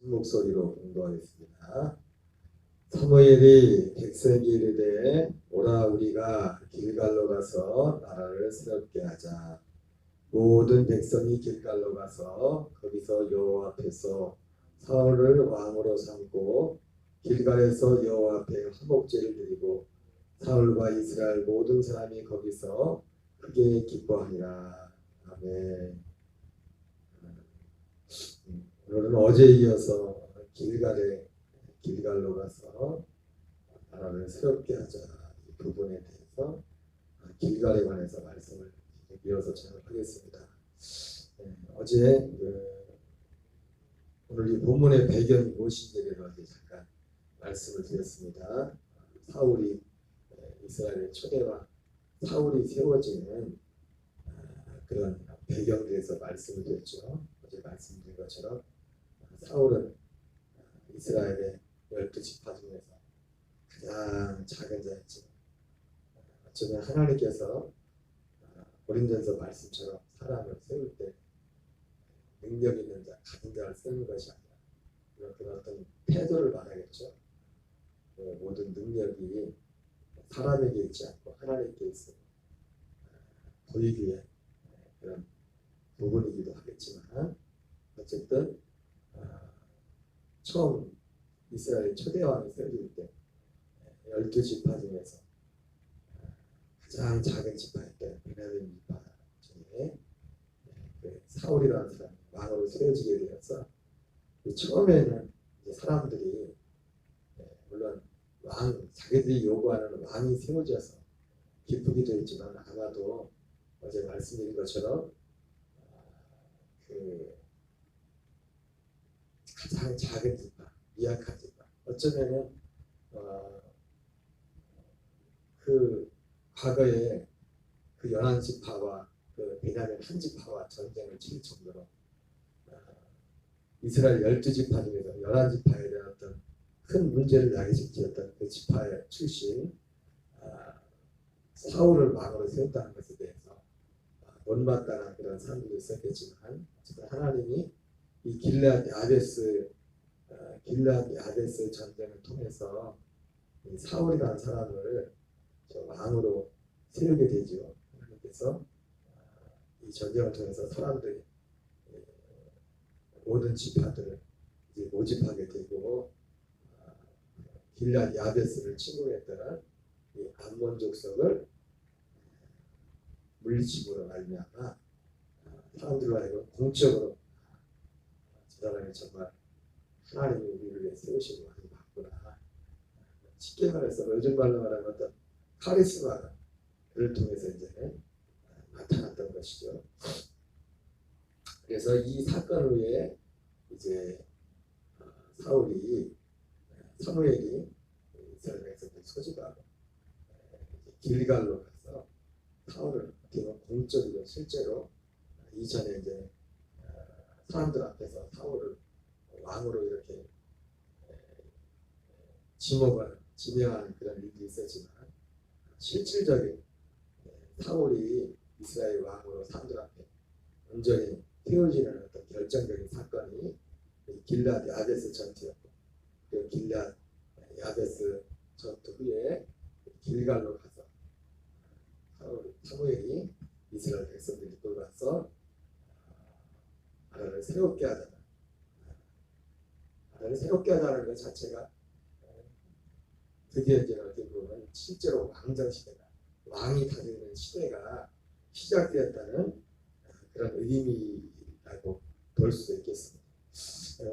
목소리로 공부하겠습니다. 사무엘이 백성에게 이르되 오라 우리가 길갈로 가서 나라를 새롭게 하자. 모든 백성이 길갈로 가서 거기서 여호와 앞에서 사울을 왕으로 삼고 길갈에서 여호와 앞에 화목제를 드리고 사울과 이스라엘 모든 사람이 거기서 크게 기뻐하니라. 아멘. 오늘은 어제에 이어서 길갈로 가서 나라를 새롭게 하자 이 부분에 대해서 길갈에 관해서 말씀을 이어서 전하겠습니다. 어제 오늘 이 본문의 배경이 무엇인지에 대해서 잠깐 말씀을 드렸습니다. 사울이 이스라엘의 초대와 사울이 세워지는 그런 배경에 대해서 말씀을 드렸죠. 어제 말씀드린 것처럼 사울은 이스라엘의 12지파 중에서 가장 작은 자였지만 어쩌면 하나님께서 고린도전서 말씀처럼 사람을 세울 때 능력 있는 자, 가진 자를 쓰는 것이 아니라 그런 어떤 태도를 말하겠죠. 모든 능력이 사람에게 있지 않고 하나님께 있으니 보이기 위해 그런 부분이기도 하겠지만 어쨌든 처음 이스라엘 초대왕이 세워질 때 12지파 중에서 가장 작은 지파였던 베냐민 지파 중에 사울이라는 사람이 왕으로 세워지게 되어서 처음에는 이제 사람들이 물론 자기들이 요구하는 왕이 세워져서 기쁘기도 했지만 아마도 어제 말씀드린 것처럼 가장 작은 지파, 미약한 지파 어쩌면은 그 과거에 그 연한 지파와 그 베냐민 한 지파와 전쟁을 치를 정도로 이스라엘 12지파 중에서 연한 지파에 대한 어떤 큰 문제를 야기시켰던 그 지파의 출신 사울을 왕으로 세웠다는 것에 대해서 논마땅한 그런 사람들이 있었겠지만 하나님이 이 길앗 야베스 전쟁을 통해서 이 사울이라는 사람을 왕으로 세우게 되죠. 하나님께서 이 전쟁을 통해서 사람들이 모든 지파들을 이제 모집하게 되고 길앗 야베스를 침공했던 이 암몬 족속을 물리침으로 말미암아 사람들로 하여금 공적으로 저 사람이 정말 하나님이 우리를 위해 세우신 왕이 맞구나. 쉽게 말해서 요즘 말로 말하면 어떤 카리스마가 그를 통해서 이제 나타났던 것이죠. 그래서 이 사건 후에 이제 사무엘이 이스라엘 백성들 소집하고 길갈로 가서 사울을 공적으로 실제로 이전에 이제 사람들 앞에서 사울을 왕으로 이렇게 지명하는 그런 일이 있었지만 실질적인 사울이 이스라엘 왕으로 사람들 앞에 온전히 세워지는 어떤 결정적인 사건이 길앗 야베스 전투였고 그 길앗 야베스 전투 후에 길갈로 가서 사무엘이 이스라엘 백성들이 돌아서 나라를 새롭게 하자는 것 자체가 드디어 이제 어떻게 보면 실제로 왕정 시대가 왕이 다스리는 시대가 시작되었다는 그런 의미라고 볼 수도 있겠습니다.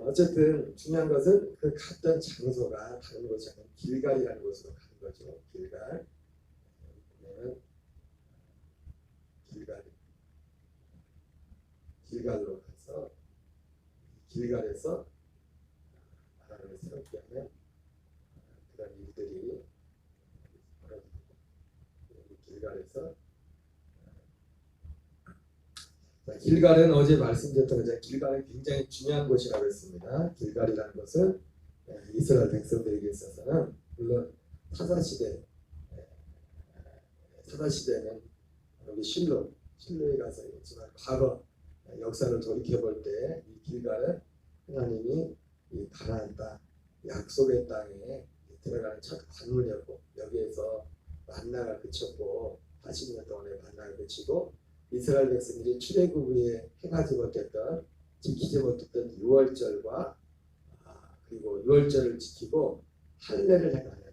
어쨌든 중요한 것은 그 갔던 장소가 다른 곳이 아니라 길갈이라는 곳으로 가는 거죠. 길갈로 가서 길갈에서 나라를 새롭게 하는 그런 일들이 벌어지고 길갈에서 길갈은 어제 말씀드렸던 것처럼 길갈은 굉장히 중요한 곳이라고 했습니다. 길갈이라는 것은 이스라엘 백성들에게 있어서는 물론 사사시대는 여기 실로에 가서 있지만 과거 역사를 돌이켜볼 때 이 길갈은 하나님이 이 가나안 땅, 약속의 땅에 들어가는 첫 관문이었고, 여기에서 만나가 그쳤고 40년 동안의 만나가 그치고 이스라엘 백성들이 출애굽 후에 행하지 못했던, 지키지 못했던 유월절과 그리고 유월절을 지키고 할례를 행하는,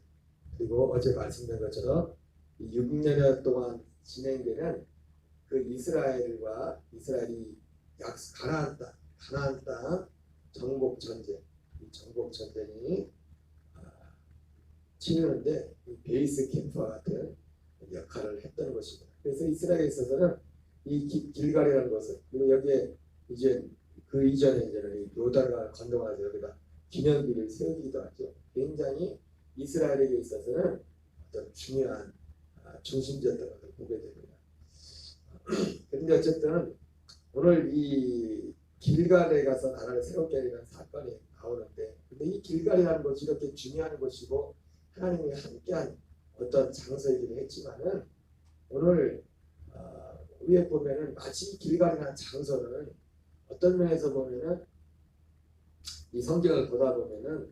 그리고 어제 말씀드린 것처럼 6년여 동안 진행되는 그 이스라엘이 가나안 땅 정복 전쟁, 이 정복 전쟁이 치르는데 베이스 캠프와 같은 역할을 했던 것입니다. 그래서 이스라엘에 있어서는 이 길갈이라는 것을, 그리고 여기에 이제 그 이전에 이제는 이 요단강을 건너가서 여기다 기념비를 세우기도 하죠. 굉장히 이스라엘에게 있어서는 어떤 중요한 중심지였던 것을 보게 됩니다. 그런데 어쨌든 오늘 이 길갈에 가서 나라를 새롭게 하려는 사건이 나오는데, 근데 이 길갈이라는 것이 이렇게 중요한 것이고 하나님이 함께한 어떤 장소이기도 했지만은, 오늘 위에 보면은 마치 길갈이라는 장소는 어떤 면에서 보면은 이 성경을 보다 보면은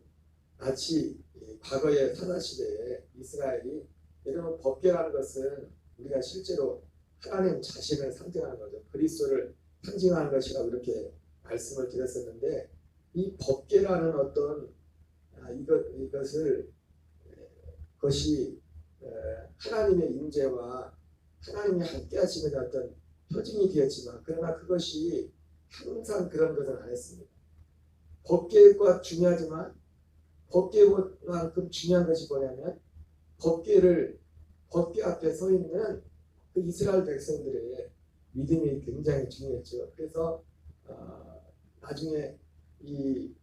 마치 과거의 사사시대에 이스라엘이, 여러분 법궤라는 것은 우리가 실제로 하나님 자신을 상징하는 거죠. 그리스도를 상징하는 것이라고 이렇게 말씀을 드렸었는데, 이 법궤라는 어떤 그것이 하나님의 임재와 하나님이 함께 하시는 어떤 표징이 되었지만, 그러나 그것이 항상 그런 것은 안 했습니다. 법궤가 중요하지만 법궤만큼 중요한 것이 뭐냐면, 법궤 앞에 서 있는 그 이스라엘 백성들의 믿음이 굉장히 중요했죠. 그래서 나중에 이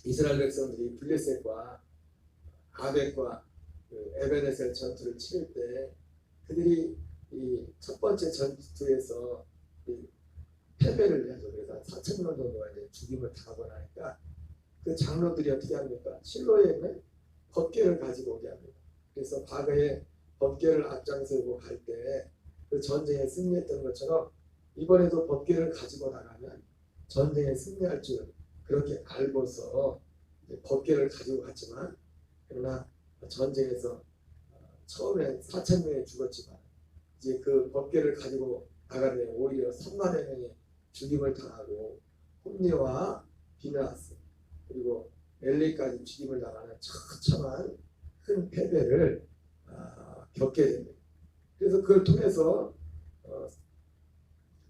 이스라엘 백성들이 블레셋과 아벡과 에베네셀 전투를 치를 때, 그들이 이 첫 번째 전투에서 패배를 하죠. 그래서 4,000명 정도가 이제 죽임을 당하고 나니까 그 장로들이 어떻게 합니까? 실로에 있는 법궤를 가지고 오게 합니다. 그래서 과거에 법궤를 앞장서고 갈 때 그 전쟁에 승리했던 것처럼 이번에도 법궤를 가지고 나가면 전쟁에 승리할 줄 그렇게 알고서 법궤를 가지고 갔지만, 그러나 전쟁에서 처음에 4,000명이 죽었지만 이제 그 법궤를 가지고 나가면 오히려 3만여 명이 죽임을 당하고 홈리와 비나스 그리고 엘리까지 죽임을 당하는 처참한 큰 패배를 겪게 됩니다. 그래서 그걸 통해서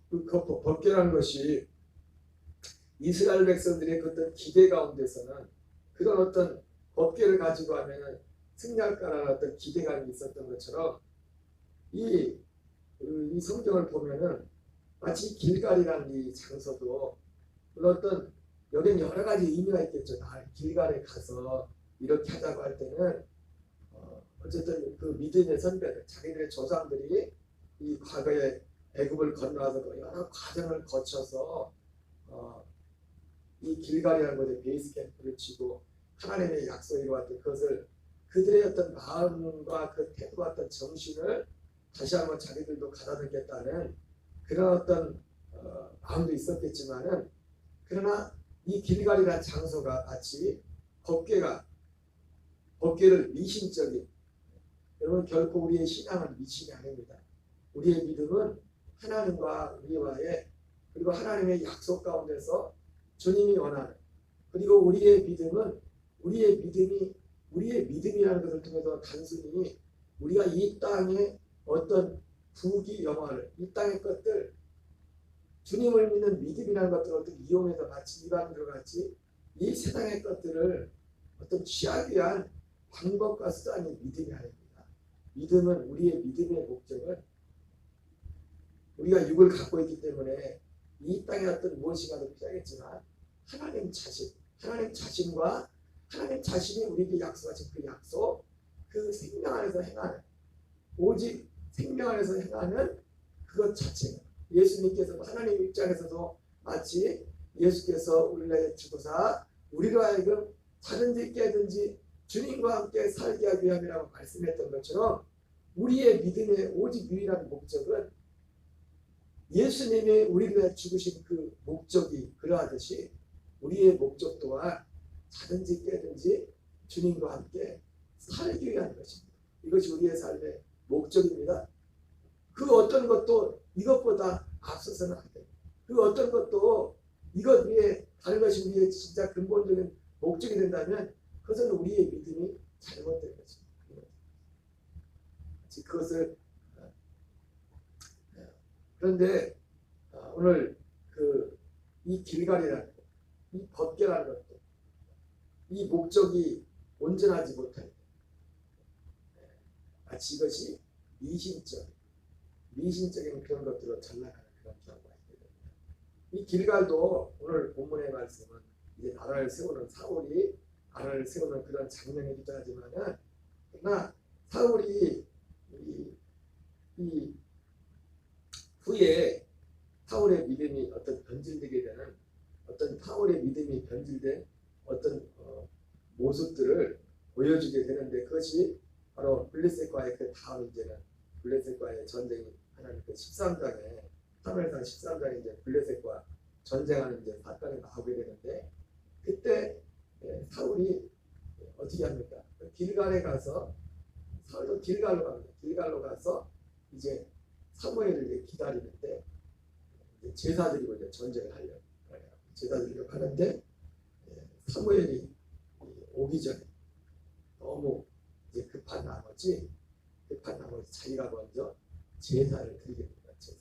그 법궤라는 것이 이스라엘 백성들의 그 어떤 기대 가운데서는 그런 어떤 법궤를 가지고 하면은 승리할까라는 어떤 기대감이 있었던 것처럼, 이 성경을 보면은 마치 길갈이라는 이 장소도 어떤 여기는 여러 가지 의미가 있겠죠. 길갈에 가서 이렇게 하자고 할 때는 어쨌든 그 믿음의 선배들, 자기들의 조상들이 이 과거에 애굽을 건너와서 그 여러 과정을 거쳐서 이 길갈이라는 곳에 베이스 캠프를 치고 하나님의 약속이 이루었던 그것을, 그들의 어떤 마음과 그 태도와 어떤 정신을 다시 한번 자기들도 가다듬겠다는 그런 어떤 마음도 있었겠지만은, 그러나 이 길갈이라는 장소가 마치 법궤를 미신적인, 여러분 결코 우리의 신앙은 미신이 아닙니다. 우리의 믿음은 하나님과 우리와의, 그리고 하나님의 약속 가운데서 주님이 원하는, 그리고 우리의 믿음이라는 것을 통해서 단순히 우리가 이 땅의 어떤 부귀 영화를, 이 땅의 것들, 주님을 믿는 믿음이라는 것들을 이용해서 마치 이방인들과 같이 이 세상의 것들을 어떤 취하기 위한 방법과 수단이 믿음이 아닙니다. 믿음은, 우리의 믿음의 목적은 우리가 육을 갖고 있기 때문에 이 땅에 어떤 무엇인가도 필요하겠지만 하나님 자신과 하나님 자신이 우리에게 약속하신 그 약속, 그 생명 안에서 행하는, 오직 생명 안에서 행하는 그것 자체가, 예수님께서 하나님 입장에서도 마치 예수께서 우리를 주고사 우리로 하여금 다른지 깨든지 주님과 함께 살게 하기 위함이라고 말씀했던 것처럼, 우리의 믿음의 오직 유일한 목적은 예수님이 우리를 위해 죽으신 그 목적이 그러하듯이 우리의 목적 또한 자든지 깨든지 주님과 함께 살기 위한 것입니다. 이것이 우리의 삶의 목적입니다. 그 어떤 것도 이것보다 앞서서는 안 됩니다. 그 어떤 것도 이것 위에 다른 것이 우리의 진짜 근본적인 목적이 된다면 그것은 우리의 믿음이 잘못된 것입니다. 그것을 그런데 오늘 이 길갈이라는 것, 이 법궤라는 것도 이 목적이 온전하지 못할 때 마치 이것이 미신적인 그런 것들로 전락하는 그런 경우가 있거든요. 이 길갈도 오늘 본문의 말씀은 이제 나라를 세우는 사울이 나라를 세우는 그런 장면이기도 하지만은 그러나 사울이 이 후에 사울의 믿음이 어떤 변질되게 되는 어떤 사울의 믿음이 변질된 어떤 모습들을 보여주게 되는데 그것이 바로 블레셋과의 그 다음 이제는 블레셋과의 전쟁이 하나님 그 13장에 3월상 13장에 이제 블레셋과 전쟁하는 이제 사건이 나오게 되는데 그때 사울이 어떻게 합니까? 길갈에 가서 사울도 길갈로 갑니다. 길갈로 가서 이제 사무엘을 이제 기다리는데 이제 제사 드리고 이제 전쟁을 하려고 제사 드리려고 하는데 사무엘이 오기 전에 너무 이제 급한 나머지 자기가 먼저 제사를 드리게 됩니다. 제사.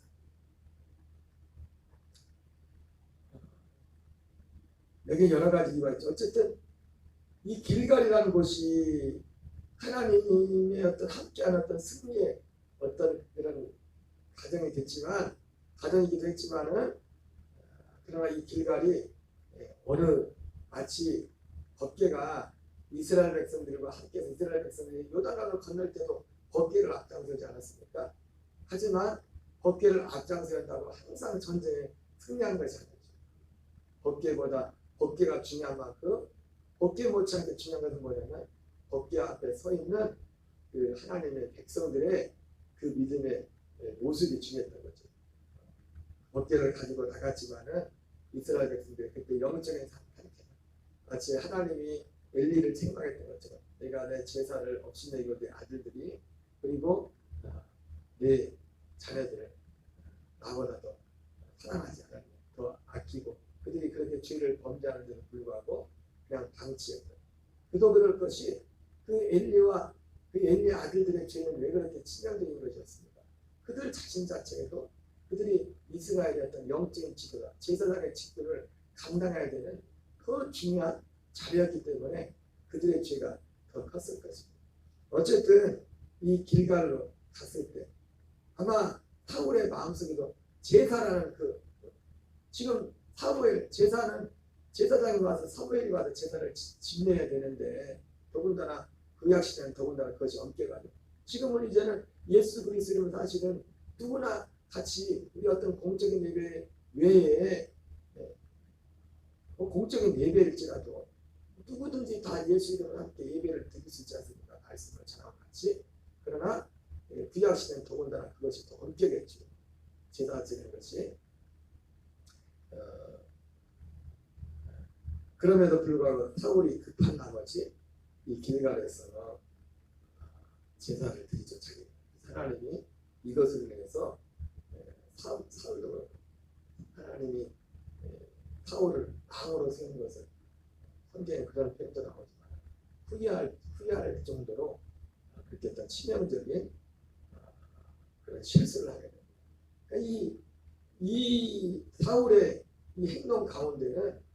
여기 여러 가지 이유가 있죠. 어쨌든 이 길갈이라는 곳이 하나님의 어떤 함께하는 어떤 승리의 어떤 그런 가정이기도 했지만은 그러나 이 길갈이 어느 마치 법궤가 이스라엘 백성들과 함께해서 이스라엘 백성들이 요단강을 건널 때도 법궤를 앞장서지 않았습니까? 하지만 법궤를 앞장서한다고 항상 전쟁에 승리하는 것이 아니죠. 법궤가 중요한 만큼 법궤 못지않게 중요한 것은 뭐냐면 법궤 앞에 서 있는 그 하나님의 백성들의 그 믿음의 모습이 중요했던 거죠. 법궤를 가지고 나갔지만은 이스라엘 백성들이 그때 영적인 상태 마치 하나님이 엘리를 책망했던 것처럼 내가 내 제사를 업신여기고 내 아들들이 그리고 내 자녀들을 나보다 더 사랑하지 않았냐 더 아끼고 그들이 그렇게 죄를 범죄하는 데도 불구하고 그냥 방치했다. 그도 그럴 것이 그 엘리의 아들들의 죄는 왜 그렇게 치명적인 것이었습니까? 그들 자신 자체에도 그들이 이스라엘의 어떤 영적인 지도다 제사장의 직분을 감당해야 되는 그 중요한 자리였기 때문에 그들의 죄가 더 컸을 것입니다. 어쨌든 이 길갈로 갔을 때 아마 사울의 마음속에도 제사라는 지금 사무엘 제사장이 와서 사무엘이 와서 제사를 지내야 되는데 더군다나 구약 시대는 더군다나 그것이 엄격하죠. 지금은 이제는 예수 그리스도는 사실은 누구나 같이 우리 어떤 공적인 예배 외에 공적인 예배일지라도 누구든지 다 예수 이름으로 함께 예배를 드릴 수 있지 않습니까? 말씀을 전하고 같이. 그러나 구약 시대는 더군다나 그것이 더 엄격했죠. 제사 지내는 것이. 그럼에도 불구하고 사울이 급한 나머지 이 길갈에서 제사를 드리죠. 자기 하나님이 이것을 위해서 사울도 그렇고 하나님이 사울을 왕으로 세운 것을 성경에 그런 표현도 나오지만 후회할 정도로 그렇게 어떤 치명적인 그런 실수를 하게 됩니다. 그러니까 이 사울의 이 행동 가운데는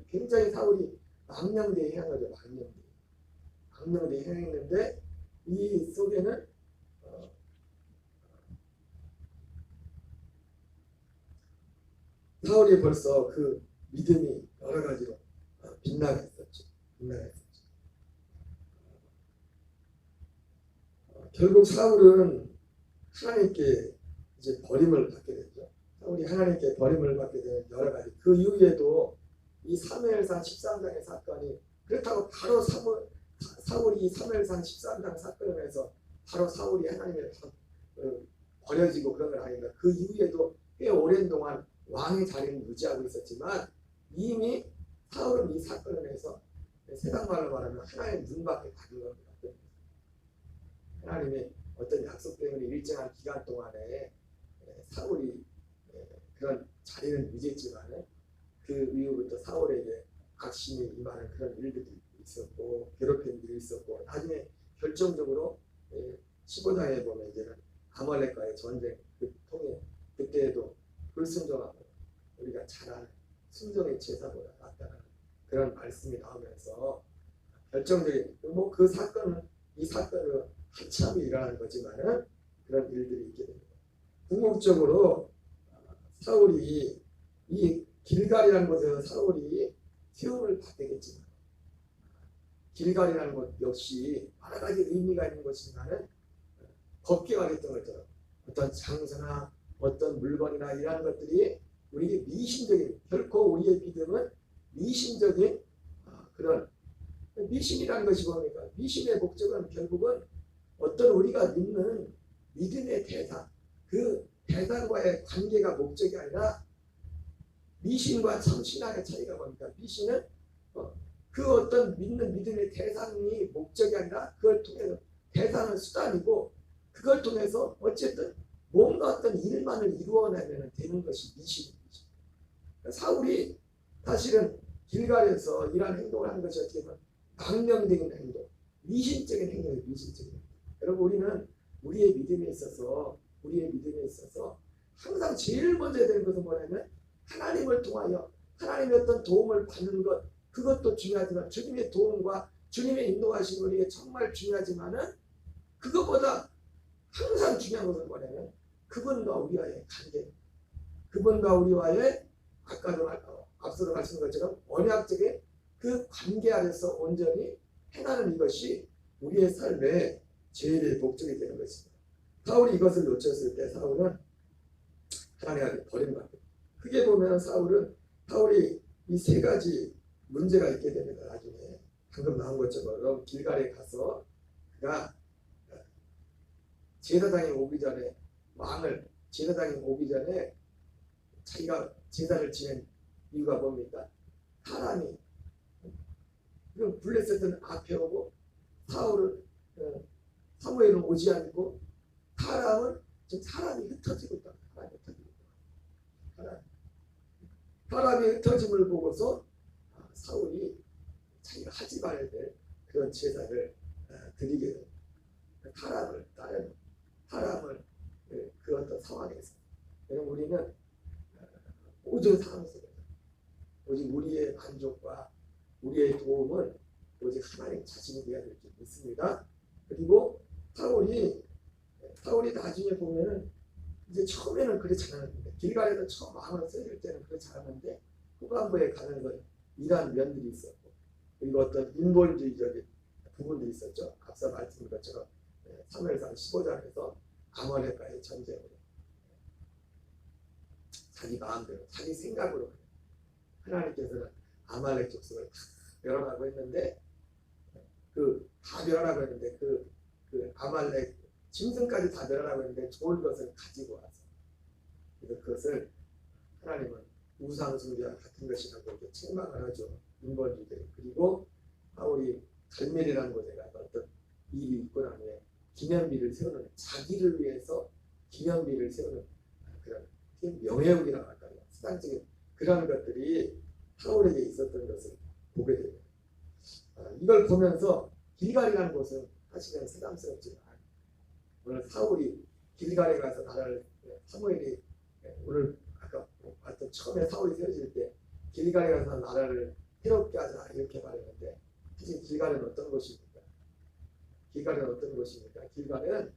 굉장히 사울이 망령되이 행한 거죠. 망령되이 행했는데 이 속에는 사울이 벌써 그 믿음이 여러 가지로 빗나가 있었죠. 결국 사울은 하나님께 이제 버림을 받게 되죠. 사울이 하나님께 버림을 받게 되는 여러 가지 그 이후에도 이 사무엘상 13장의 사건이 그렇다고 바로 사울이 이 사무엘상 13장 사건을 해서 바로 사울이 하나님의 버려지고 그런 건 아닙니다. 그 이후에도 꽤 오랜 동안 왕의 자리를 유지하고 있었지만 이미 사울은 이 사건을 해서 세상 말로 말하면 하나의 눈 밖에 다른 겁니다. 하나님의 어떤 약속 때문에 일정한 기간 동안에 사울이 그런 자리는 유지했지만 그 이후부터 사울에게 악심이 임하는 그런 일들이 있었고 괴롭힘 일이 있었고 나중에 결정적으로 15장에 보면 이제는 아말렉과의 전쟁 그 통해 그때에도 불순종하고 우리가 잘 아는 순종의 제사보다 낫다는 그런 말씀이 나오면서 결정적인 뭐 그 사건은 이 사건으로 한참이 일어나는 거지만은 그런 일들이 있게 됩니다. 궁극적으로 사울이 이 길갈이라는 곳에서 사울이 시험을 받게 됐지만 길갈이라는 곳 역시 여러 가지 의미가 있는 것이지만은 법궤가 말했던 것처럼 어떤 장소나 어떤 물건이나 이런 것들이 우리에게 미신적인 결코 우리의 믿음은 미신적인 그런 미신이라는 것이 뭡니까? 미신의 목적은 결국은 어떤 우리가 믿는 믿음의 대상 그 대상과의 관계가 목적이 아니라 미신과 참신앙의 차이가 뭡니까? 미신은 그 어떤 믿는 믿음의 대상이 목적이 아니라 그걸 통해서 대상은 수단이고 그걸 통해서 어쨌든 뭔가 어떤 일만을 이루어내면 되는 것이 미신입니다. 사울이 사실은 길갈에서 이러한 행동을 하는 것이 어떻게 보면 망명적인 행동, 미신적인 행동이 미신적인 행동. 여러분 우리는 우리의 믿음에 있어서 항상 제일 먼저 해야 되는 것은 뭐냐면 하나님을 통하여 하나님의 어떤 도움을 받는 것 그것도 중요하지만 주님의 도움과 주님의 인도하심이 우리에게 정말 중요하지만은 그것보다 항상 중요한 것은 뭐냐면 그분과 우리와의 관계 그분과 우리와의 아까도 앞서도 말씀드린 것처럼 언약적인 그 관계 안에서 온전히 행하는 이것이 우리의 삶의 제일의 목적이 되는 것입니다. 사울이 이것을 놓쳤을 때 사울은 하나님께 버림받고 크게 보면 사울이 이 세 가지 문제가 있게 됩니다. 나중에 방금 나온 것처럼 길갈에 가서 그가 제사장이 오기 전에 제사장이 오기 전에 자기가 제사를 지낸 이유가 뭡니까? 사람이 블레셋은 앞에 오고 사무엘은 오지 않고 사람이 흩어지고 있다. 사람이 흩어짐을 보고서 사울이 자기가 하지 말아야 될 그런 제사를 드리게 됩니다. 사람을 따르는 그 어떤 상황에서 왜냐면 우리는 모든 상황 속에서 오직 우리의 만족과 우리의 도움은 오직 하나님 자신이 되어야 될 줄 믿습니다. 그리고 사울이 나중에 보면은 이제 처음에는 그렇지 않았는데 길갈에서 처음 마음을 써줄 때는 그렇지 않았는데 후반부에 가면서 이러한 면들이 있었고 그리고 어떤 인본주의적인 부분들이 있었죠. 앞서 말씀드린 것처럼 사무엘상 15장에서 아말렉과의 전쟁으로 자기 마음대로 자기 생각으로 하나님께서는 아말렉 족속을 다 멸하라고 했는데 다 멸하라고 했는데 그 아말렉 짐승까지 다 멸하라고 했는데 좋은 것을 가지고 와서 그래서 그것을 하나님은 우상 숭배와 같은 것이라고 이렇게 책망을 하죠. 인본주의들. 그리고 사울이 갈멜이라는 곳에 가서 어떤 일이 있고 나면 기념비를 세우는 자기를 위해서 기념비를 세우는 그런 명예욕이라고 할까요? 수단적인 그런 것들이 사울에게 있었던 것을 보게 됩니다. 이걸 보면서 길갈이라는 곳은 사실은 새삼스럽지만 오늘 사울이 길갈에 가서 나라를 사무엘이 오늘 아까 봤던 처음에 사울이 세워질 때 길갈에 가서 나라를 새롭게 하자 이렇게 말했는데 사실 길갈은 어떤 곳입니까? 길갈은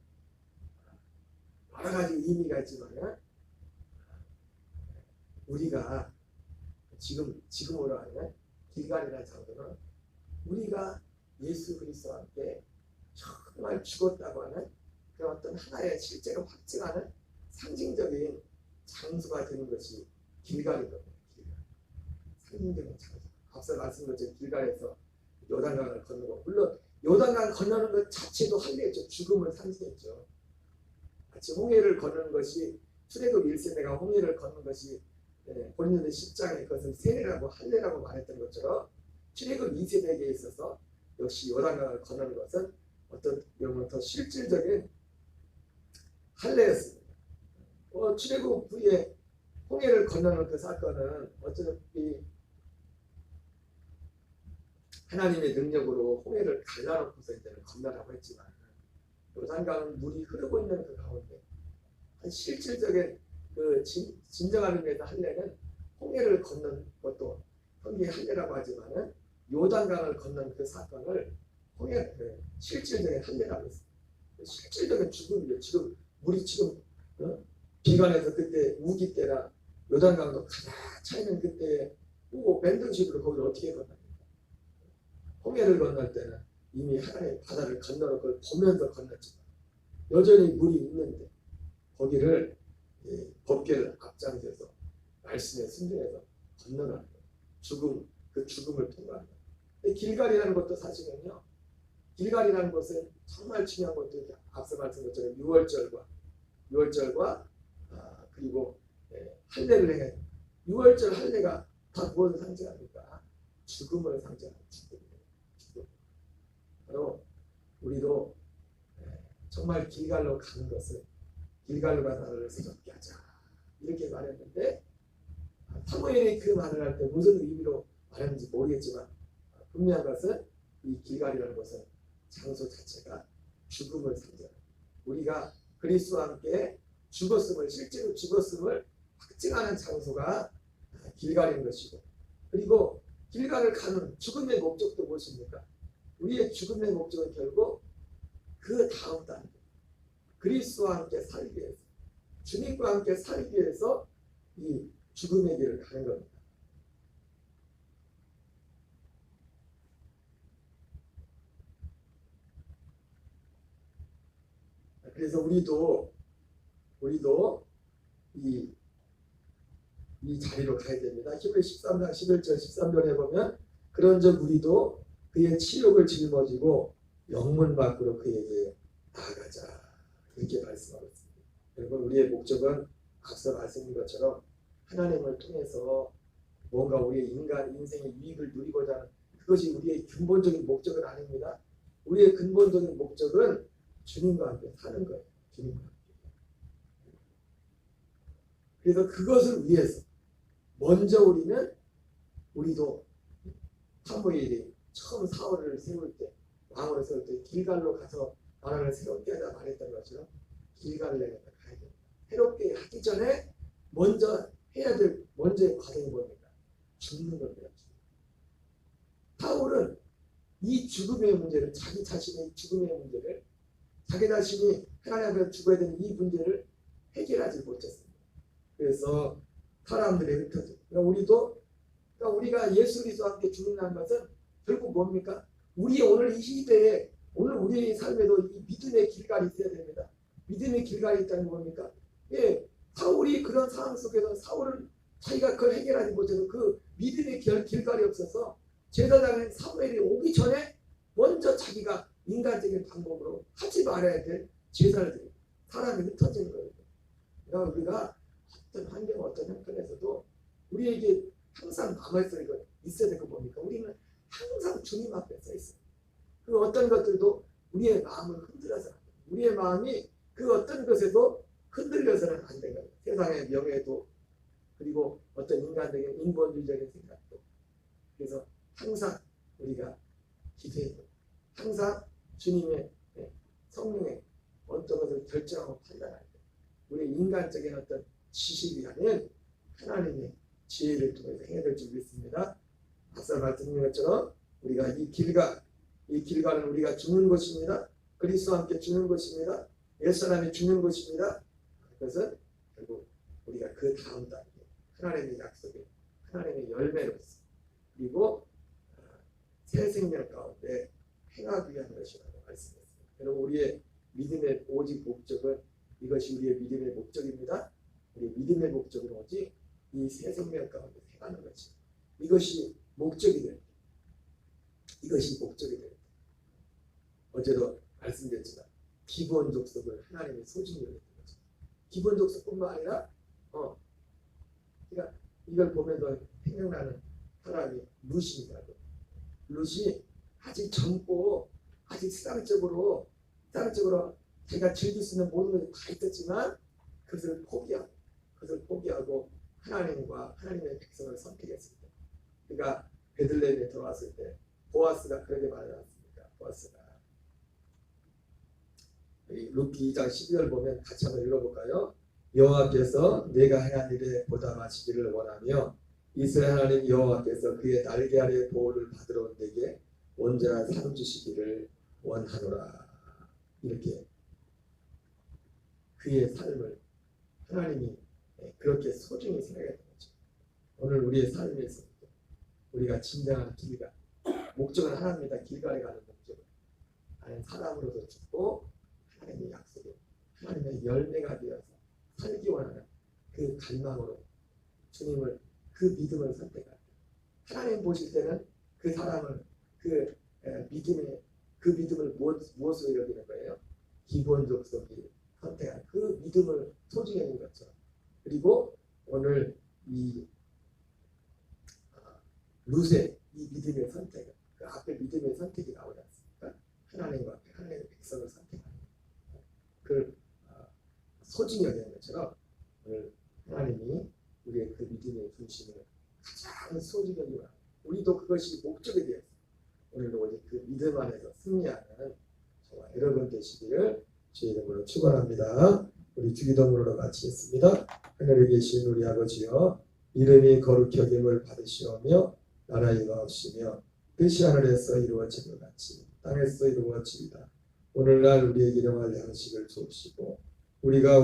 여러 가지 의미가 있지만 우리가 지금으로 하면 길갈이라는 장소는 우리가 예수 그리스도와 함께 정말 죽었다고 하는 그런 어떤 하나의 실제로 확증하는 상징적인 장소가 되는 것이 길갈인 겁니다. 상징적인 장소. 앞서 말씀드렸죠. 길갈에서 요단강을 건너고 물론 요단강 건너는 것 자체도 할례였죠. 죽음을 상징했죠. 마치 홍해를 건너는 것이 출애굽 1세대가 홍해를 걷는 것이 고린도서 10장에 그것을 세례라고 할례라고 말했던 것처럼 출애굽 2세대에 있어서 역시 요단강을 건너는 것은 어떤 경우는 더 실질적인 할례였습니다. 출애굽 후에 홍해를 건너는 그 사건은 어차피 하나님의 능력으로 홍해를 갈라놓고서 이제는 건너라고 했지만 요단강은 물이 흐르고 있는 그 가운데 실질적인 그 진정한 의미에서 할례는 홍해를 건넌 것도 현기의 할례라고 하지만은 요단강을 건넌 그 사건을 홍해 실질적인 할례라고 했습니다. 실질적인 죽음이죠. 지금 물이 지금 비관에서 그때 우기 때나 요단강도 가득 차있는 그때에 맨등식으로 거기를 어떻게 건너요? 홍해를 건널 때는 이미 하나님의 바다를 건너는 걸 보면서 건넜지만 여전히 물이 있는데 거기를 법궤를 앞장서서 말씀에 순종해서 건너가는 거예요. 그 죽음을 통과하는 거예요. 길갈이라는 것도 사실은요. 길갈이라는 것은 정말 중요한 것도 앞서 말씀드린 것처럼 6월절과 그리고 할례를 해. 6월절 할례가 다 무엇을 상징합니까? 죽음을 상징합니다. 죽음. 바로 우리도 정말 길갈로 가는 것을 길갈로 가는 나라를 새롭게 하자 이렇게 말했는데 사무엘이 그 말을 할 때 무슨 의미로 말했는지 모르겠지만 분명한 것은 이 길갈이라는 것은 장소 자체가 죽음을 상징합니다. 우리가 그리스도와 함께 죽었음을 실제로 죽었음을 확증하는 장소가 길갈인 것이고 그리고 길갈을 가는 죽음의 목적도 무엇입니까? 우리의 죽음의 목적은 결국 그 다음 단계 그리스도와 함께 살기 위해서 주님과 함께 살기 위해서 이 죽음의 길을 가는 겁니다. 그래서 우리도 이 자리로 가야 됩니다. 히브리서 13장 11절 13절에 보면 그런즉 우리도 그의 치욕을 짊어지고 영문 밖으로 그에게 나아가자 이렇게 말씀하고 있습니다. 여러분 우리의 목적은 앞서 말씀드린 것처럼 하나님을 통해서 뭔가 우리의 인생의 유익을 누리고자 하는 그것이 우리의 근본적인 목적은 아닙니다. 우리의 근본적인 목적은 주님과 함께 사는 거예요. 주님과 함께. 그래서 그것을 위해서 먼저 우리도 사무엘이 처음 사울을 세울 때 왕으로 세울 때 길갈로 가서 나라를 새롭게 하자 말했던 것처럼 길갈을 가야 됩니다. 새롭게 하기 전에 먼저 해야 될 먼저의 과정이 뭡니까? 죽는 겁니다. 사울은 이 죽음의 문제를 자기 자신의 죽음의 문제를 자기 자신이 하나님 앞에서 죽어야 되는 이 문제를 해결하지 못했습니다. 그래서 사람들의 흩어져. 우리가 예수 그리스도와 함께 죽는다는 것은 결국 뭡니까? 우리의 오늘 이 시대에 오늘 우리의 삶에도 이 믿음의 길갈이 있어야 됩니다. 믿음의 길갈이 있다는 게 뭡니까? 사울이 그런 상황 속에서 사울은 자기가 그걸 해결하지 못해서 그 믿음의 길갈이 없어서 제사장인 사무엘이 오기 전에 먼저 자기가 인간적인 방법으로 하지 말아야 될 제사를 드립니다. 사람이 흩어지는 거예요. 그러니까 우리가 어떤 환경, 어떤 형편에서도 우리에게 항상 있어야 될 거 뭡니까? 우리는 항상 주님 앞에 서 있어요. 그 어떤 것들도 우리의 마음을 흔들어서 안 돼요. 우리의 마음이 그 어떤 것에도 흔들려서는 안 되는 거예요. 세상의 명예도 그리고 어떤 인간적인 인본주의적인 생각도. 그래서 항상 우리가 기도해야 돼요. 항상 주님의 성령의 어떤 것을 결정하고 판단할 때 우리 인간적인 어떤 지식이 아닌 하나님의 지혜를 통해서 해야 될 줄 믿습니다. 앞서 말씀드린 것처럼 우리가 이 길갈은 우리가 죽는 것입니다. 그리스도와 함께 죽는 것입니다. 옛사람이 죽는 것입니다. 그것은 결국 우리가 그 다음 단계 하나님의 약속에 하나님의 열매로서 그리고 새 생명 가운데 행하기 위한 것이라고 말씀했습니다. 여러분 우리의 믿음의 오직 목적은 이것이 우리의 믿음의 목적입니다. 우리의 믿음의 목적은 오직 이 새 생명 가운데 행하는 것이 이것이 목적이 됩니다. 이것이 목적이 됩니다. 어제도 말씀드렸지만 기본 족속을 하나님의 소중히 여겼던 거죠. 기본 족속뿐만 아니라 그러니까 이걸 보면서 생각나는 사람이 룻입니다. 룻이 아직 젊고 아직 세상적으로 제가 즐길 수 있는 모든 것이 다 있었지만 그것을 포기하고 하나님과 하나님의 백성을 선택했습니다. 그러니까 베들레헴에 들어왔을 때 보아스가 그렇게 말하지 않습니까? 보아스가 룻기 2장 12절 보면 같이 한번 읽어볼까요? 여호와께서 내가 행한 일에 보답하시기를 원하며 이스라엘 하나님 여호와께서 그의 날개 아래 보호를 받으러 온 내게 온전한 상 주시기를 원하노라. 이렇게 그의 삶을 하나님이 그렇게 소중히 생각했던 거죠. 오늘 우리의 삶에서 우리가 진정한 길가, 목적은 하나님이다. 길가에 가는 목적은 나는 사람으로도 죽고 하나님의 약속에 하나님의 열매가 되어서 살기 원하는 그 갈망으로 주님을 그 믿음을 선택합니다. 하나님 보실 때는 그 사람을 그 믿음을 무엇으로 여기는 거예요? 기본적 속이 선택한 그 믿음을 소중히 여기는 것처럼. 그리고 오늘 이 룻의 이 믿음의 선택, 그 앞에 믿음의 선택이 나오지 않습니까? 하나님과 하나님의 백성을 선택하는 그 소중히 여기는 것처럼 오늘 하나님이 우리의 그 믿음의 중심을 가장 소중히 여기고 우리도 그것이 목적이 되었습니다. 오늘도 오직 그 믿음 안에서 승리하는 저와 여러분 되시기를 주의 이름으로 축원합니다. 우리 주기도문으로 같이 했습니다. 하늘에 계신 우리 아버지여, 이름이 거룩히 여김을 받으시오며 나라의 가옵시며 뜻이 하늘에서 이루어진 것 같이 땅에서 이루어지이다. 오늘날 우리에게 일용할 양식을 주옵시고 우리가